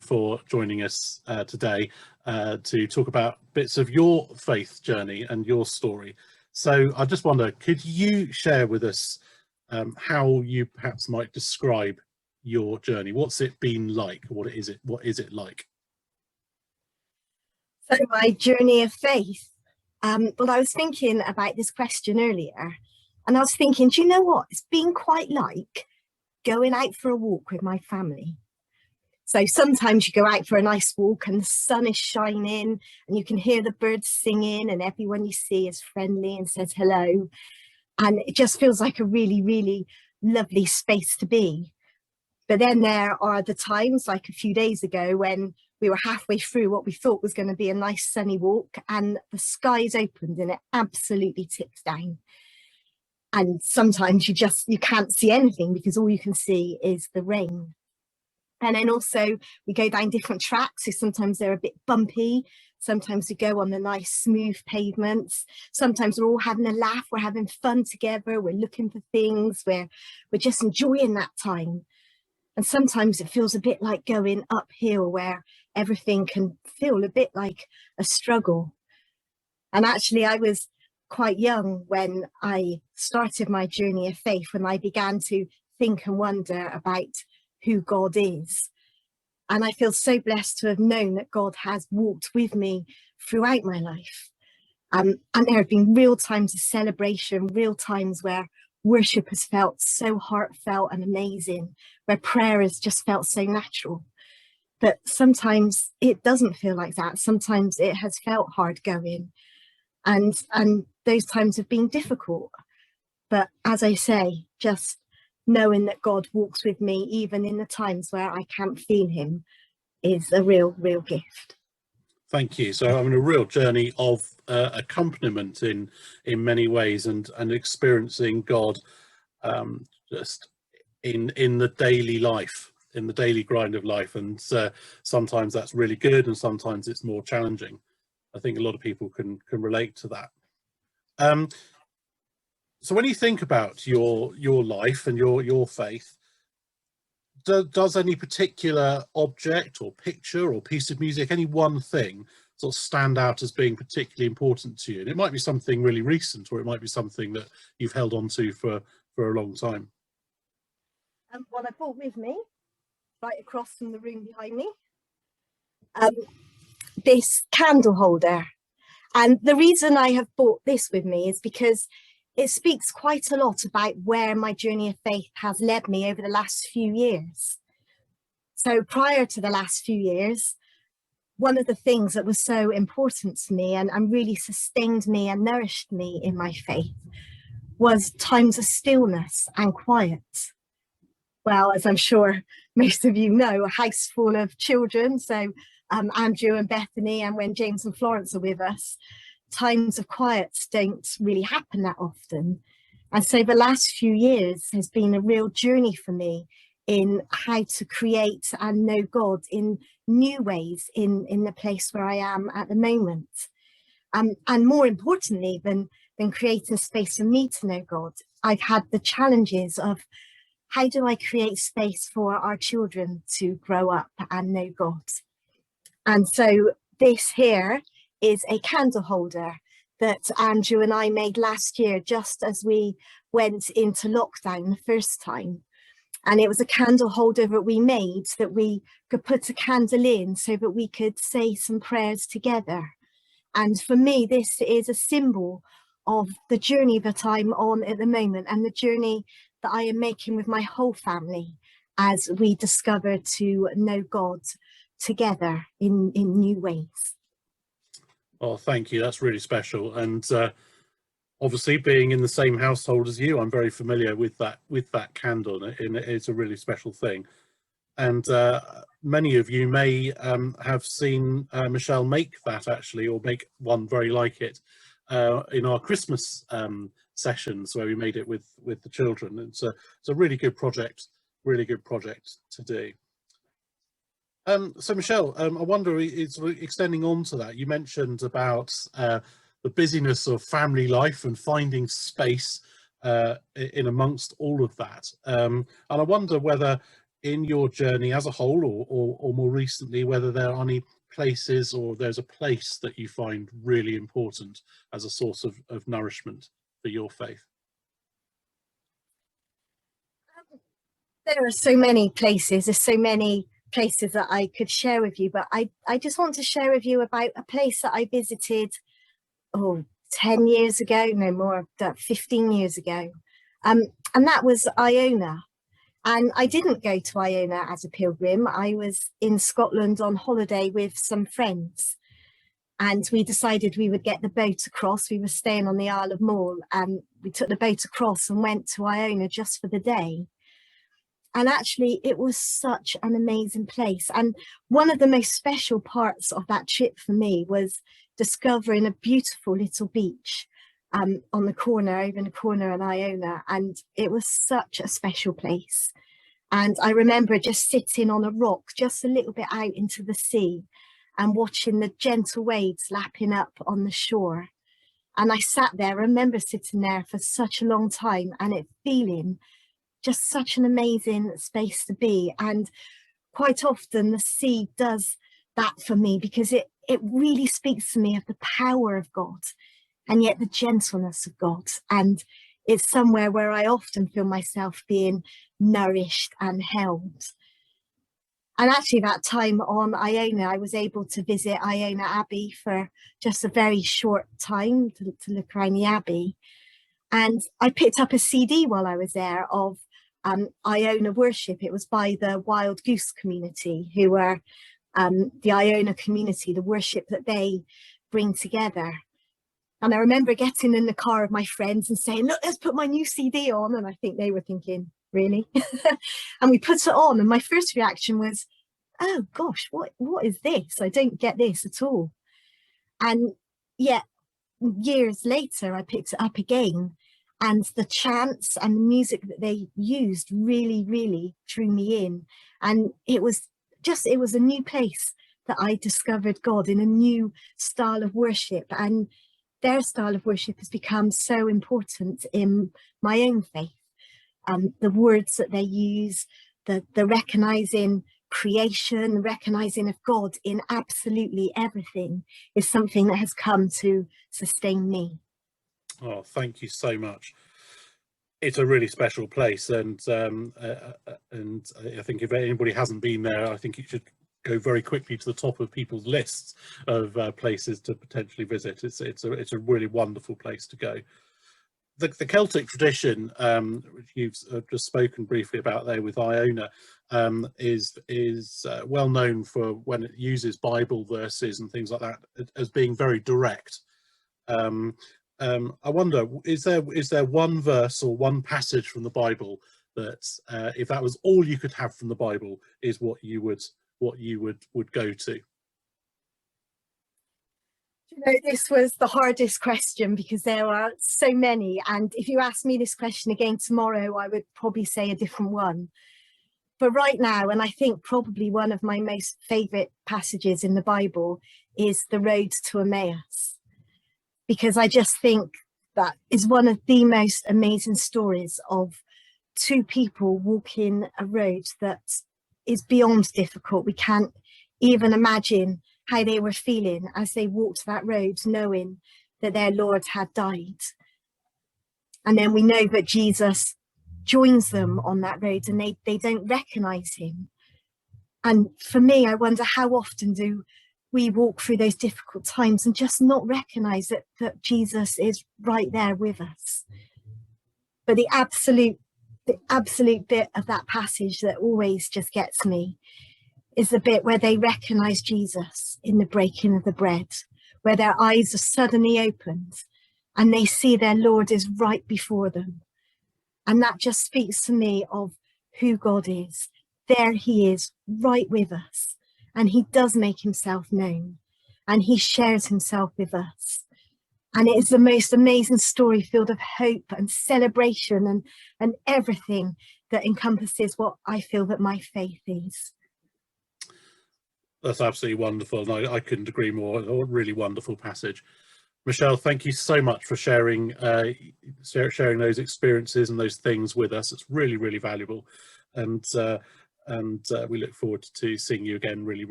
for joining us today to talk about bits of your faith journey and your story. So I just wonder, could you share with us how you perhaps might describe your journey? What's it been like? What is it like? So my journey of faith. Well, I was thinking about this question earlier, and I was thinking, do you know what? It's been quite like going out for a walk with my family. So sometimes you go out for a nice walk and the sun is shining and you can hear the birds singing and everyone you see is friendly and says hello. And it just feels like a really, really lovely space to be. But then there are the times, like a few days ago, when we were halfway through what we thought was going to be a nice sunny walk and the skies opened and it absolutely tipped down. And sometimes you can't see anything because all you can see is the rain. And then also we go down different tracks. So sometimes they're a bit bumpy. Sometimes we go on the nice smooth pavements. Sometimes we're all having a laugh. We're having fun together. We're looking for things. We're just enjoying that time. And sometimes it feels a bit like going uphill where everything can feel a bit like a struggle. And actually I was quite young when I started my journey of faith, when I began to think and wonder about who God is. And I feel so blessed to have known that God has walked with me throughout my life. And there have been real times of celebration, real times where worship has felt so heartfelt and amazing, where prayer has just felt so natural. But sometimes it doesn't feel like that. Sometimes it has felt hard going. And those times have been difficult. But as I say, just knowing that God walks with me, even in the times where I can't feel him, is a real, real gift. Thank you. So I'm in a real journey of accompaniment in many ways, and experiencing God just in the daily life, in the daily grind of life. And sometimes that's really good, and sometimes it's more challenging. I think a lot of people can relate to that. So when you think about your life and your faith, does any particular object or picture or piece of music, any one thing, sort of stand out as being particularly important to you? And it might be something really recent, or it might be something that you've held on to for a long time. What I brought with me, right across from the room behind me, this candle holder. And the reason I have brought this with me is because it speaks quite a lot about where my journey of faith has led me over the last few years. So prior to the last few years, one of the things that was so important to me and really sustained me and nourished me in my faith was times of stillness and quiet. Well, as I'm sure most of you know, a house full of children, so Andrew and Bethany, and when James and Florence are with us, times of quiet don't really happen that often. And so the last few years has been a real journey for me in how to create and know God in new ways in the place where I am at the moment. And more importantly than creating space for me to know God, I've had the challenges of how do I create space for our children to grow up and know God? And so this here is a candle holder that Andrew and I made last year, just as we went into lockdown the first time. And it was a candle holder that we made that we could put a candle in so that we could say some prayers together. And for me, this is a symbol of the journey that I'm on at the moment, and the journey that I am making with my whole family as we discover to know God together in new ways. Oh, thank you. That's really special. And obviously, being in the same household as you, I'm very familiar with that candle, and it's a really special thing. And many of you may have seen Michelle make that, actually, or make one very like it in our Christmas sessions where we made it with the children. It's a really good project to do. So Michelle, I wonder, it's extending on to that. You mentioned about the busyness of family life and finding space in amongst all of that. And I wonder whether in your journey as a whole, or more recently, whether there are any places or there's a place that you find really important as a source of nourishment for your faith? There are so many places, there's so many places that I could share with you, but I just want to share with you about a place that I visited, 10 years ago, no more, 15 years ago. And that was Iona. And I didn't go to Iona as a pilgrim. I was in Scotland on holiday with some friends. And we decided we would get the boat across. We were staying on the Isle of Mull, and we took the boat across and went to Iona just for the day. And actually, it was such an amazing place. And one of the most special parts of that trip for me was discovering a beautiful little beach on the corner, over in the corner in Iona. And it was such a special place. And I remember just sitting on a rock, just a little bit out into the sea, and watching the gentle waves lapping up on the shore. And I sat there, I remember sitting there for such a long time, and it feeling just such an amazing space to be. And quite often the sea does that for me, because it really speaks to me of the power of God and yet the gentleness of God. And it's somewhere where I often feel myself being nourished and held. And actually that time on Iona, I was able to visit Iona Abbey for just a very short time to look around the Abbey. And I picked up a CD while I was there of Iona worship. It was by the Wild Goose community, who are the Iona community, the worship that they bring together. And I remember getting in the car with my friends and saying, look, let's put my new CD on. And I think they were thinking, really? And we put it on, and my first reaction was, oh gosh, what is this? I don't get this at all. And yet years later, I picked it up again, and the chants and the music that they used really, really drew me in. And it was a new place that I discovered God in a new style of worship. And their style of worship has become so important in my own faith. The words that they use, the recognizing creation, the recognizing of God in absolutely everything, is something that has come to sustain me. Oh, thank you so much. It's a really special place, and I think if anybody hasn't been there, I think it should go very quickly to the top of people's lists of places to potentially visit. It's a really wonderful place to go. The Celtic tradition, which you've just spoken briefly about there with Iona, is well known for, when it uses Bible verses and things like that, as being very direct. I wonder, is there one verse or one passage from the Bible that, if that was all you could have from the Bible, is what you would go to? You know, this was the hardest question, because there are so many, and if you ask me this question again tomorrow, I would probably say a different one. But right now, and I think probably one of my most favorite passages in the Bible, is the road to Emmaus, because I just think that is one of the most amazing stories of two people walking a road that is beyond difficult. We can't even imagine how they were feeling as they walked that road, knowing that their Lord had died. And then we know that Jesus joins them on that road, and they don't recognize him. And for me, I wonder, how often do we walk through those difficult times and just not recognize that Jesus is right there with us? But the absolute bit of that passage that always just gets me is the bit where they recognize Jesus in the breaking of the bread, where their eyes are suddenly opened and they see their Lord is right before them. And that just speaks to me of who God is. There he is, right with us, and he does make himself known, and he shares himself with us. And it is the most amazing story, filled of hope and celebration and everything that encompasses what I feel that my faith is. That's absolutely wonderful, and I couldn't agree more. A really wonderful passage. Michelle, thank you so much for sharing sharing those experiences and those things with us. It's really, really valuable. And and we look forward to seeing you again really